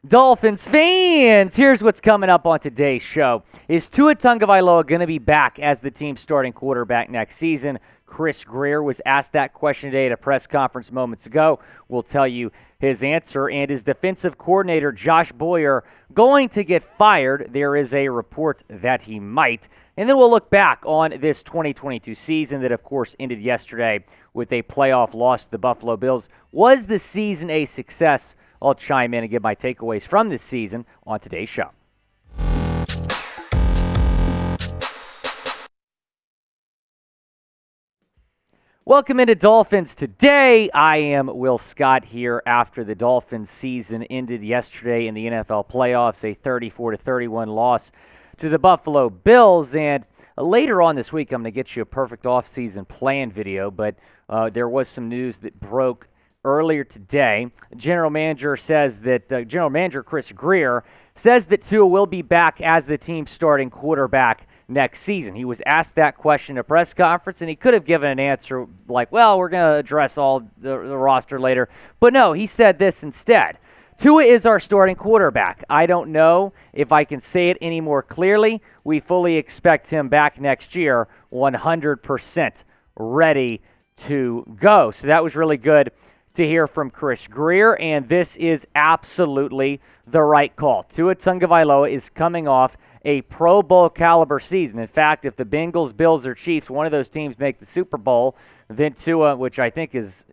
Dolphins fans, here's what's coming up on today's show. Is Tua Tagovailoa going to be back as the team's starting quarterback next season? Chris Grier was asked that question today at a press conference moments ago. We'll tell you his answer. And is defensive coordinator Josh Boyer going to get fired? There is a report that he might. And then we'll look back on this 2022 season that, of course, ended yesterday with a playoff loss to the Buffalo Bills. Was the season a success? I'll chime in and give my takeaways from this season on today's show. Welcome into Dolphins Today. I am Will Scott here after the Dolphins season ended yesterday in the NFL playoffs, a 34-31 loss to the Buffalo Bills. And later on this week, I'm going to get you a perfect offseason plan video, but there was some news that broke earlier today. General Manager Chris Grier says that Tua will be back as the team's starting quarterback next season. He was asked that question at a press conference, and he could have given an answer like, well, we're going to address all the roster later. But no, he said this instead. Tua is our starting quarterback. I don't know if I can say it any more clearly. We fully expect him back next year, 100% ready to go. So that was really good to hear from Chris Grier, and this is absolutely the right call. Tua Tagovailoa is coming off a Pro Bowl caliber season. In fact, if the Bengals, Bills, or Chiefs, one of those teams make the Super Bowl, then Tua, which I think is,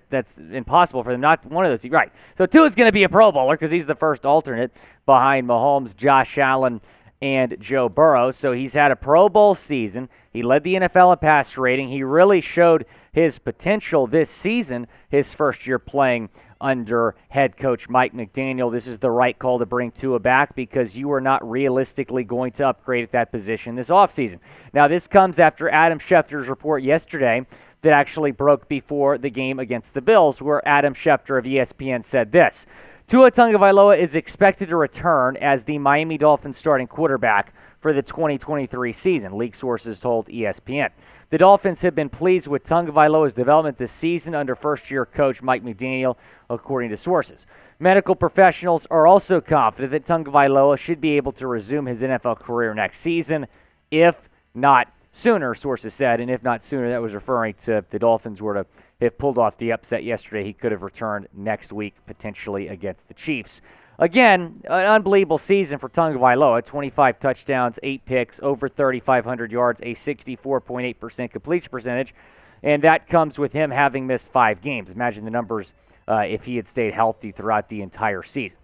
that's impossible for them, not one of those. Right. So Tua's going to be a Pro Bowler because he's the first alternate behind Mahomes, Josh Allen, and Joe Burrow. So he's had a Pro Bowl season. He led the NFL in pass rating. He really showed his potential this season, his first year playing under head coach Mike McDaniel. This is the right call to bring Tua back because you are not realistically going to upgrade at that position this offseason. Now, this comes after Adam Schefter's report yesterday that actually broke before the game against the Bills, where Adam Schefter of ESPN said this. Tua Tagovailoa is expected to return as the Miami Dolphins starting quarterback for the 2023 season, league sources told ESPN. The Dolphins have been pleased with Tagovailoa's development this season under first-year coach Mike McDaniel, according to sources. Medical professionals are also confident that Tagovailoa should be able to resume his NFL career next season, if not sooner, sources said. And if not sooner, that was referring to if the Dolphins were to have pulled off the upset yesterday, he could have returned next week, potentially against the Chiefs. Again, an unbelievable season for Tagovailoa. 25 touchdowns, 8 picks, over 3,500 yards, a 64.8% completion percentage. And that comes with him having missed 5 games. Imagine the numbers if he had stayed healthy throughout the entire season.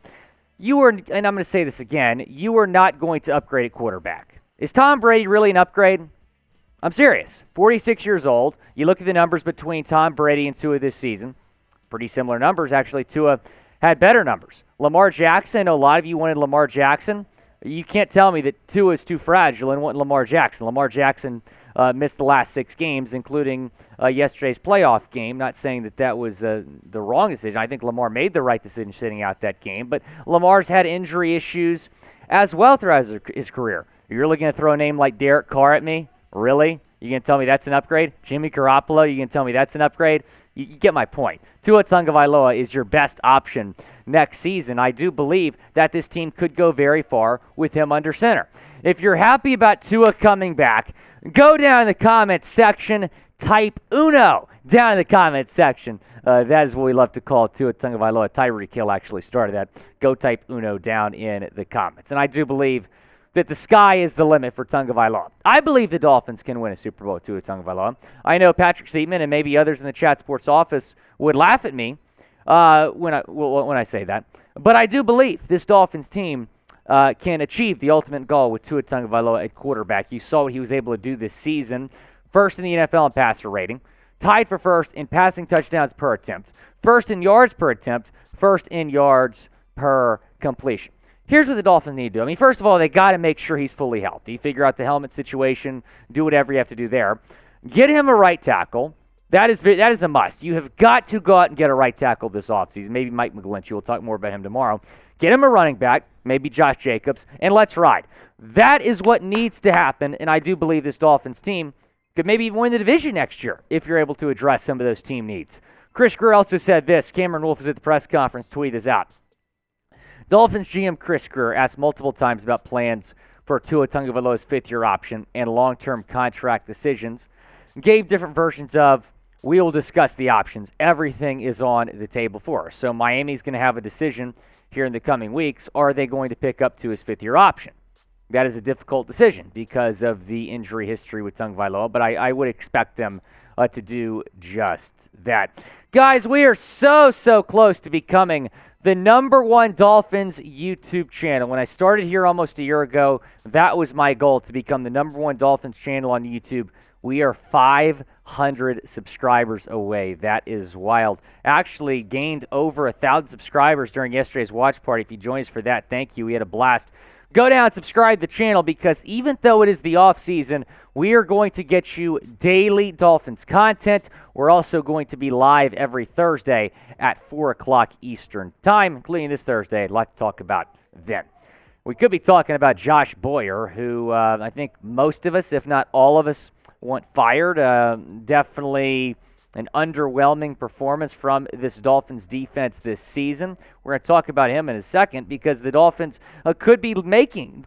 And I'm going to say this again, you are not going to upgrade at quarterback. Is Tom Brady really an upgrade? I'm serious. 46 years old. You look at the numbers between Tom Brady and Tua this season. Pretty similar numbers, actually. Tua had better numbers. Lamar Jackson, I know a lot of you wanted Lamar Jackson. You can't tell me that Tua is too fragile and want Lamar Jackson. Lamar Jackson missed the last 6 games, including yesterday's playoff game. Not saying that was the wrong decision. I think Lamar made the right decision sitting out that game. But Lamar's had injury issues as well throughout his career. You're really going to throw a name like Derek Carr at me? Really? You going to tell me that's an upgrade? Jimmy Garoppolo, you going to tell me that's an upgrade? You get my point. Tua Tagovailoa is your best option next season. I do believe that this team could go very far with him under center. If you're happy about Tua coming back, go down in the comments section, type Uno down in the comments section. That is what we love to call Tua Tagovailoa. Tyreek Hill actually started that. Go type Uno down in the comments. And I do believe that the sky is the limit for Tagovailoa. I believe the Dolphins can win a Super Bowl with Tua Tagovailoa. I know Patrick Seaman and maybe others in the Chat Sports office would laugh at me when I say that. But I do believe this Dolphins team can achieve the ultimate goal with Tua Tagovailoa at quarterback. You saw what he was able to do this season. First in the NFL in passer rating. Tied for first in passing touchdowns per attempt. First in yards per attempt. First in yards per completion. Here's what the Dolphins need to do. I mean, first of all, they got to make sure he's fully healthy. Figure out the helmet situation. Do whatever you have to do there. Get him a right tackle. That is a must. You have got to go out and get a right tackle this offseason. Maybe Mike McGlinchey. We'll talk more about him tomorrow. Get him a running back, maybe Josh Jacobs, and let's ride. That is what needs to happen, and I do believe this Dolphins team could maybe even win the division next year if you're able to address some of those team needs. Chris Grier also said this. Cameron Wolfe was at the press conference, tweeted this out. Dolphins GM Chris Grier asked multiple times about plans for Tua Tagovailoa's fifth-year option and long-term contract decisions. Gave different versions of, we will discuss the options. Everything is on the table for us. So Miami's going to have a decision here in the coming weeks. Are they going to pick up Tua's fifth-year option? That is a difficult decision because of the injury history with Tagovailoa, but I would expect them to do just that. Guys, we are so close to becoming the #1 Dolphins YouTube channel. When I started here almost a year ago, that was my goal, to become the #1 Dolphins channel on YouTube. We are 500 subscribers away. That is wild. Actually gained over 1,000 subscribers during yesterday's watch party. If you joined us for that, thank you. We had a blast. Go down and subscribe to the channel, because even though it is the off season, we are going to get you daily Dolphins content. We're also going to be live every Thursday at 4 o'clock Eastern time, including this Thursday. I'd like to talk about then. We could be talking about Josh Boyer, who I think most of us, if not all of us, want fired. Definitely an underwhelming performance from this Dolphins defense this season. We're going to talk about him in a second, because the Dolphins could be looking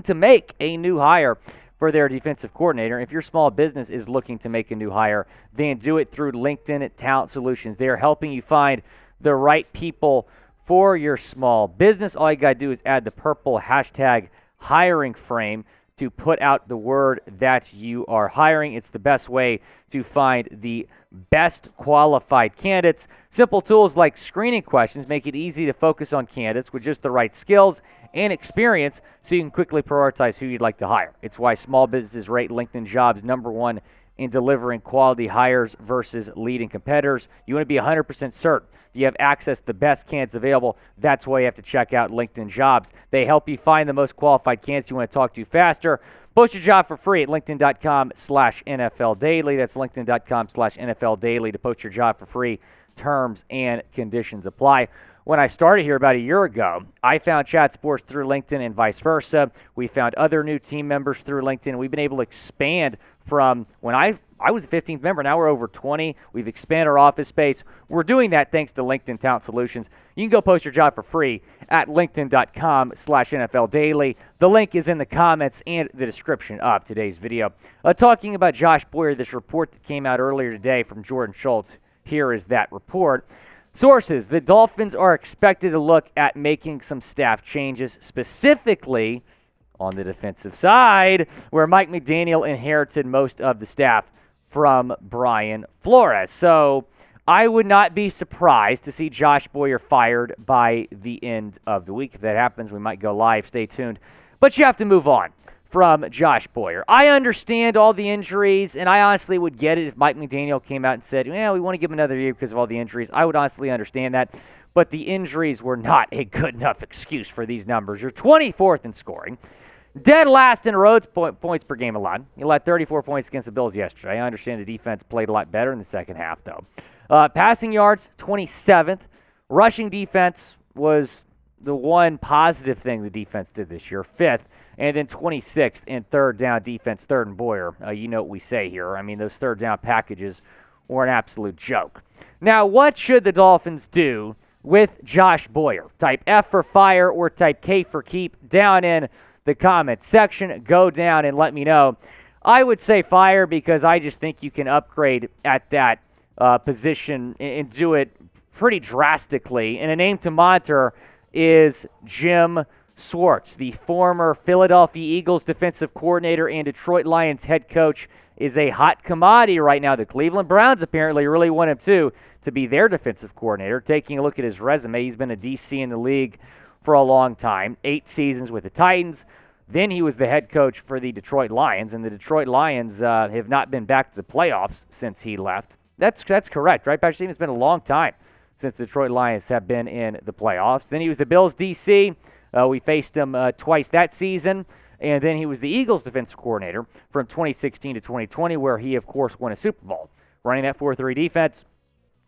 to make a new hire for their defensive coordinator. If your small business is looking to make a new hire, then do it through LinkedIn at Talent Solutions. They are helping you find the right people for your small business. All you got to do is add the purple hashtag hiring frame to put out the word that you are hiring. It's the best way to find the best qualified candidates. Simple tools like screening questions make it easy to focus on candidates with just the right skills and experience, so you can quickly prioritize who you'd like to hire. It's why small businesses rate LinkedIn Jobs #1 in delivering quality hires versus leading competitors. You want to be 100% certain you have access to the best candidates available. That's why you have to check out LinkedIn Jobs. They help you find the most qualified candidates you want to talk to faster. Post your job for free at linkedin.com/NFL Daily. That's linkedin.com/NFL Daily to post your job for free. Terms and conditions apply. When I started here about a year ago, I found Chat Sports through LinkedIn and vice versa. We found other new team members through LinkedIn. We've been able to expand from when I was the 15th member. Now we're over 20. We've expanded our office space. We're doing that thanks to LinkedIn Talent Solutions. You can go post your job for free at linkedin.com/NFL Daily. The link is in the comments and the description of today's video. Talking about Josh Boyer, this report that came out earlier today from Jordan Schultz. Here is that report. Sources: the Dolphins are expected to look at making some staff changes, specifically on the defensive side, where Mike McDaniel inherited most of the staff from Brian Flores. So I would not be surprised to see Josh Boyer fired by the end of the week. If that happens, we might go live. Stay tuned. But you have to move on from Josh Boyer. I understand all the injuries, and I honestly would get it if Mike McDaniel came out and said, we want to give him another year because of all the injuries. I would honestly understand that. But the injuries were not a good enough excuse for these numbers. You're 24th in scoring. Dead last in roads points per game allowed. You allowed 34 points against the Bills yesterday. I understand the defense played a lot better in the second half, though. Passing yards, 27th. Rushing defense was the one positive thing the defense did this year, 5th. And then 26th in third down defense, 3rd and Boyer. You know what we say here. I mean, those third down packages were an absolute joke. Now, what should the Dolphins do with Josh Boyer? Type F for fire or type K for keep down in the comments section. Go down and let me know. I would say fire, because I just think you can upgrade at that position and do it pretty drastically. And a name to monitor is Jim Schwartz, the former Philadelphia Eagles defensive coordinator and Detroit Lions head coach, is a hot commodity right now. The Cleveland Browns apparently really want him to be their defensive coordinator. Taking a look at his resume, he's been a DC in the league for a long time, 8 seasons with the Titans. Then he was the head coach for the Detroit Lions, and the Detroit Lions have not been back to the playoffs since he left. That's correct, right, Patrick? It's been a long time since the Detroit Lions have been in the playoffs. Then he was the Bills DC. We faced him twice that season. And then he was the Eagles defensive coordinator from 2016 to 2020, where he, of course, won a Super Bowl. Running that 4-3 defense.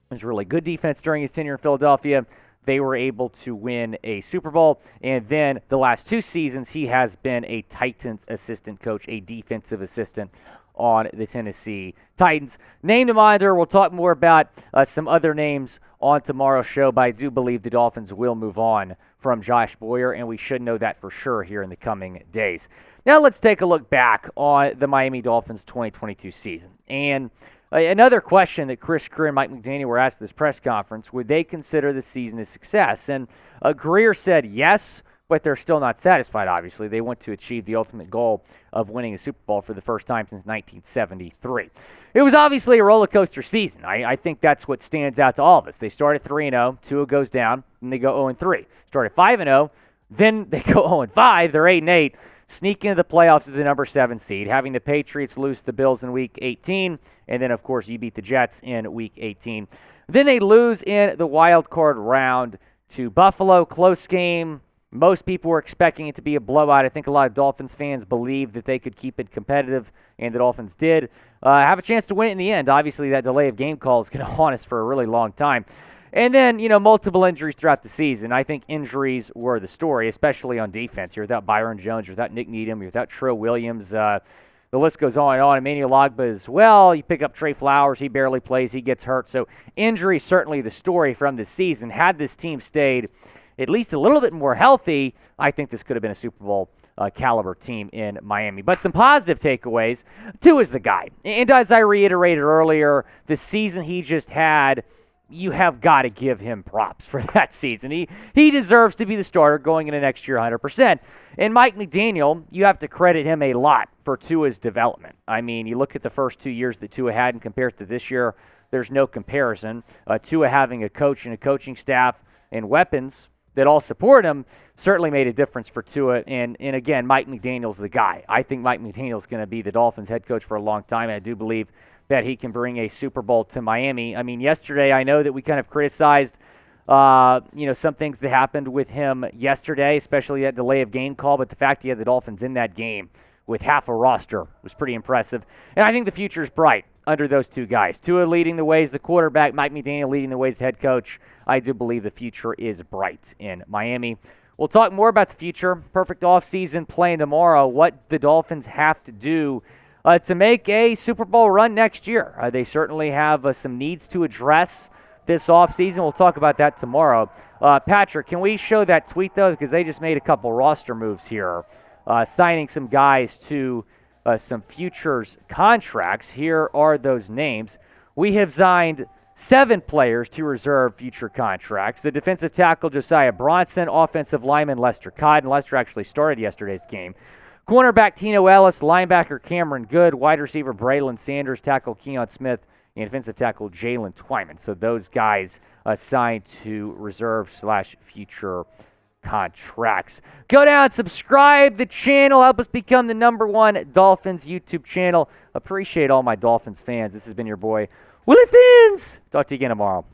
It was a really good defense during his tenure in Philadelphia. They were able to win a Super Bowl. And then the last 2 seasons, he has been a Titans assistant coach, a defensive assistant on the Tennessee Titans. Name to monitor. We'll talk more about some other names on tomorrow's show, but I do believe the Dolphins will move on from Josh Boyer, and we should know that for sure here in the coming days. Now let's take a look back on the Miami Dolphins 2022 season. And another question that Chris Grier and Mike McDaniel were asked at this press conference, would they consider the season a success? And Grier said yes, but they're still not satisfied, obviously. They want to achieve the ultimate goal of winning a Super Bowl for the first time since 1973. It was obviously a roller coaster season. I think that's what stands out to all of us. They start at 3-0, Tua goes down, and they go 0-3. Start at 5-0, then they go 0-5, they're 8-8, sneak into the playoffs as the number 7 seed, having the Patriots lose to the Bills in Week 18, and then, of course, you beat the Jets in Week 18. Then they lose in the wild card round to Buffalo, close game. Most people were expecting it to be a blowout. I think a lot of Dolphins fans believed that they could keep it competitive, and the Dolphins did have a chance to win it in the end. Obviously, that delay of game call is going to haunt us for a really long time. And then, multiple injuries throughout the season. I think injuries were the story, especially on defense. You're without Byron Jones, you're without Nick Needham, you're without Trill Williams. The list goes on and on. Emmanuel Ogbah as well. You pick up Trey Flowers. He barely plays. He gets hurt. So injury certainly the story from this season. Had this team stayed at least a little bit more healthy, I think this could have been a Super Bowl caliber team in Miami. But some positive takeaways. Tua is the guy. And as I reiterated earlier, the season he just had, you have got to give him props for that season. He deserves to be the starter going into next year 100%. And Mike McDaniel, you have to credit him a lot for Tua's development. I mean, you look at the first 2 years that Tua had and compare it to this year, there's no comparison. Tua having a coach and a coaching staff and weapons that all support him certainly made a difference for Tua. And again, Mike McDaniel's the guy. I think Mike McDaniel's going to be the Dolphins head coach for a long time. And I do believe that he can bring a Super Bowl to Miami. I mean, yesterday I know that we kind of criticized, some things that happened with him yesterday, especially that delay of game call. But the fact he had the Dolphins in that game with half a roster was pretty impressive. And I think the future is bright under those two guys. Tua leading the way as the quarterback, Mike McDaniel leading the way as the head coach. I do believe the future is bright in Miami. We'll talk more about the future. Perfect offseason playing tomorrow. What the Dolphins have to do to make a Super Bowl run next year. They certainly have some needs to address this offseason. We'll talk about that tomorrow. Patrick, can we show that tweet, though? Because they just made a couple roster moves here, signing some guys to some futures contracts. Here are those names. We have signed 7 players to reserve future contracts. The defensive tackle, Josiah Bronson, offensive lineman, Lester Cotton. Lester actually started yesterday's game. Cornerback, Tino Ellis, linebacker, Cameron Good, wide receiver, Braylon Sanders, tackle, Keon Smith, and defensive tackle, Jalen Twyman. So those guys assigned to reserve/future contracts. Go down, subscribe the channel, help us become the #1 Dolphins YouTube channel. Appreciate all my Dolphins fans. This has been your boy, Willie Fins. Talk to you again tomorrow.